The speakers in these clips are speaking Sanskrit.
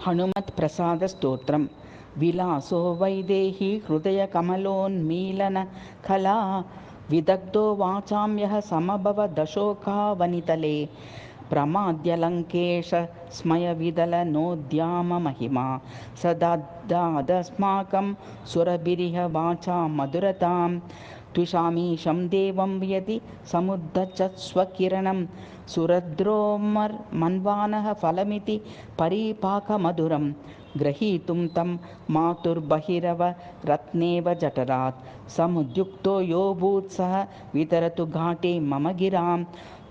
हनुमत्प्रसादस्तोत्रं विलासो वैदेही हृदयकमलोन्मीलनकला विदग्धो वाचां यः समभवदशोकावनितले प्रमाद्यलङ्केश स्मयविदलनोद्याममहिमा सददादस्माकं सुरभिरिह वाचा मधुरतां त्विषामीशं देवं यदि समुद्धच्छत्स्वकिरणं सुरद्रोमर्मन्वानः फलमिति परिपाकमधुरं ग्रहीतुं तं मातुर्बहिरवरत्नेव जठरात् समुद्युक्तो यो भूत्सः वितरतु घाटे मम गिरां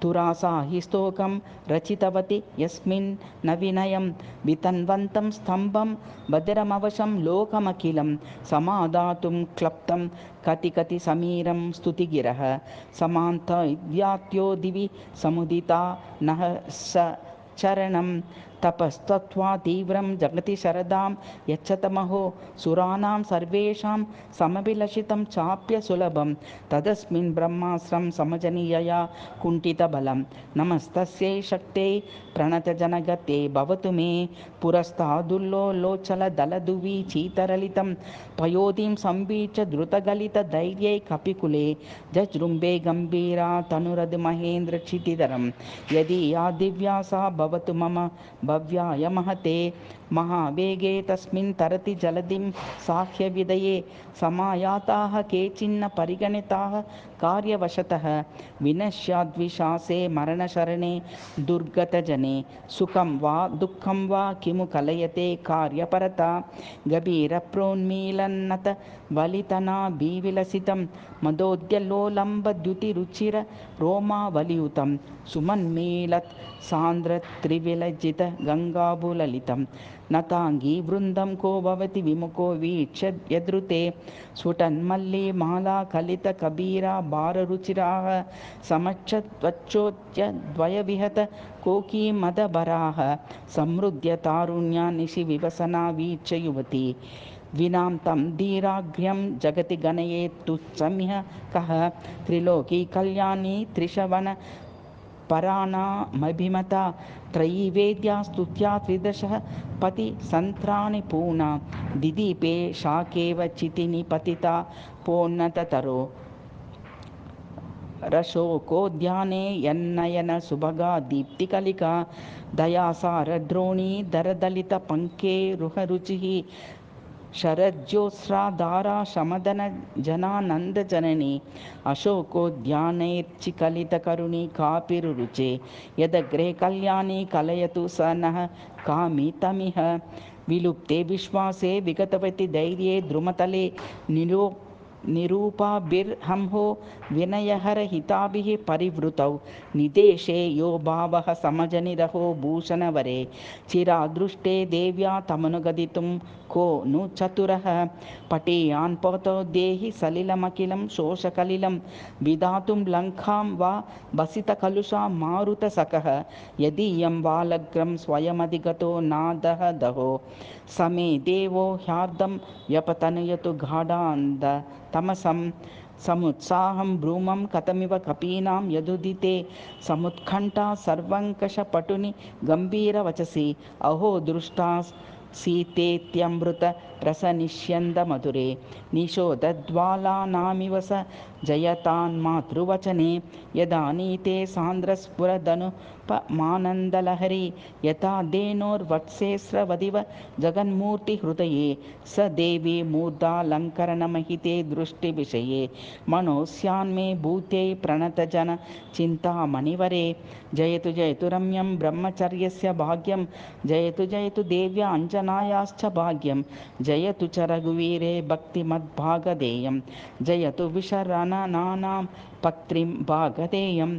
तुरासा हि स्तोकं रचितवती यस्मिन् न विनयं वितन्वन्तं स्तम्भं बदिरमवशं लोकमखिलं समादातुं क्लप्तं कति समीरं स्तुतिगिरः समान्तव्यात्यो दिवि समुदिता नः स चरणं तपस्तत्वा तीव्रं जगति शरदां यच्छतमहो सुराणां सर्वेषां समभिलषितं चाप्य सुलभं तदस्मिन् ब्रह्मास्त्रं समजनीयया कुण्ठितबलं नमस्तस्यै शक्त्यै प्रणतजनगते भवतु मे पुरस्तादुल्लोलोचलदलदुवि चीतरलितं पयोधिं संवीच्य द्रुतगलितधैर्यै कपिकुले जजृम्भे गम्भीरा तनुरद्महेन्द्रक्षितिधरं यदि या दिव्या सा भवतु मम भव्याय महते महावेगे तस्मिन् तरति जलधिं साह्यविदये समायाताः केचिन्न परिगणिताः कार्यवशतः विनश्याद्विशासे मरणशरणे दुर्गतजने सुखं वा दुःखं वा किमु कलयते कार्यपरता गभीरप्रोन्मीलन्नत वलितनाभिविलसितं मदोद्यलोलम्बद्युतिरुचिर रोमावलियुतं सुमन्मीलत् सान्द्रत्रिविलज्जित गङ्गाबुललितं नताङ्गी वृन्दं को भवति विमुखो वीक्ष्य यदृते स्फुटन्मल्लीमाला कलितकबीरा भाररुचिराः समक्षत्वच्चोच्य द्वयविहत कोकीमदभराः समृद्ध्य तारुण्यानिशि विवसना वीक्ष्य युवती विनां तं धीराग्र्यं जगति गणयेत् तुच्छमिह कः त्रिलोकी कल्याणी त्रिशवन पराणामभिमता त्रयी वेद्या स्तुत्या त्रिदशः पति सन्त्राणि पूर्णा दिदीपे शाकेव चितिनि पतिता पोन्नततरो रशोकोद्याने यन्नयन सुभगा दीप्तिकलिका दयासारद्रोणी दरदलितपङ्के रुहरुचिः शरज्योत्स्राधारा शमदन जनानन्दजननी अशोकोद्यानैर्चिकलितकरुणी कापिरुरुचे यदग्रे कल्याणी कलयतु स नः कामितमिह विलुप्ते विश्वासे विगतवति धैर्ये द्रुमतले निरूपाभिर्हंहो विनयहरहिताभिः परिवृतौ निदेशे यो भावः समजनिरहो भूषणवरे चिरादृष्टे देव्या तमनुगदितुं को नु चतुरः पटेयान् पवतो देहि सलिलमखिलं शोषकलिलं विधातुं लङ्कां वा वसितकलुषा मारुतसखः यदीयं वालग्रं स्वयमधिगतो नादः दहो समे देवो ह्यार्दं व्यपतनयतु गाढान्ध तमसं समुत्साहं भ्रूमं कथमिव कपीनां यदुदिते समुत्कण्ठा सर्वङ्कषपटुनि गम्भीरवचसि अहो दृष्टा सीतेत्यमृत रसनिष्यन्दमधुरे निशोधज्वालानामिव स जयतान्मातृवचने यदा नीते सान्द्रस्फुरदनुपमानन्दलहरी यथा धेनोर्वत्सेस्रवदिव जगन्मूर्तिहृदये स देवी मूर्धालङ्करणमहिते दृष्टिविषये मनोस्यान्मे भूते प्रणतजन चिन्तामणिवरे जयतु जयतु रम्यं ब्रह्मचर्यस्य भाग्यं जयतु जयतु देव्या अञ्जनायाश्च भाग्यं जयतु च रघुवीरे भक्तिमद्भागधेयं जयतु विशरणनानां पक्त्रिं भागधेयं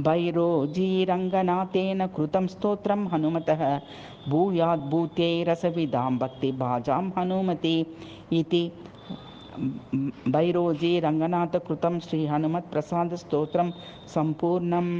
भैरोजीरङ्गनाथेन कृतं स्तोत्रं हनुमतः भूयाद्भूत्यै रसविदां भक्तिभाजां हनुमति इति भैरोजी रङ्गनाथकृतं श्री हनुमत्प्रसादस्तोत्रं सम्पूर्णम्।